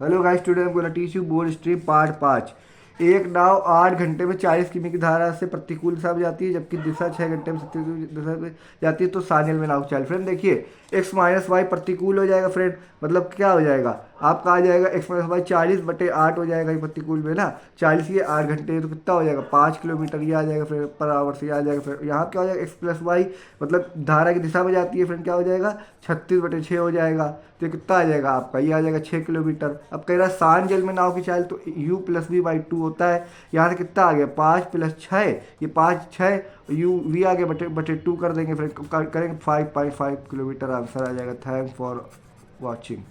Hello guys, today I am gonna teach you board stream part 5। एक नाव 8 घंटे में 40 किमी की धारा से प्रतिकूल दिशा में जाती है, जबकि दिशा 6 घंटे में प्रतिकूल दिशा में जाती है। तो सानियल में नाव चल फ्रेंड देखिए, एक्स माइनस वाई प्रतिकूल हो जाएगा फ्रेंड। मतलब क्या हो जाएगा आपका, आ जाएगा एक्स माइनस वाई 40/8 हो जाएगा ये प्रतिकूल में ना। 40 ये 8 घंटे तो कितना हो जाएगा 5 किलोमीटर, ये आ जाएगा फिर पर आवर से, ये आ जाएगा फिर यहाँ क्या हो जाएगा एक्स प्लस वाई, मतलब धारा की दिशा में जाती है फ्रेंड, क्या हो जाएगा 36/6 हो जाएगा। तो ये कितना आ जाएगा आपका, ये आ जाएगा 6 किलोमीटर। अब कह रहा है शांत जल में नाव की चाल, तो u प्लस वी बाई 2 होता है। यहाँ से कितना आ गया 5 + 6, ये 5 6 यू वी आ गया बटे बटे 2 कर देंगे, फिर करेंगे 5.5 किलोमीटर। आंसर आ जाएगा। Thank for watching.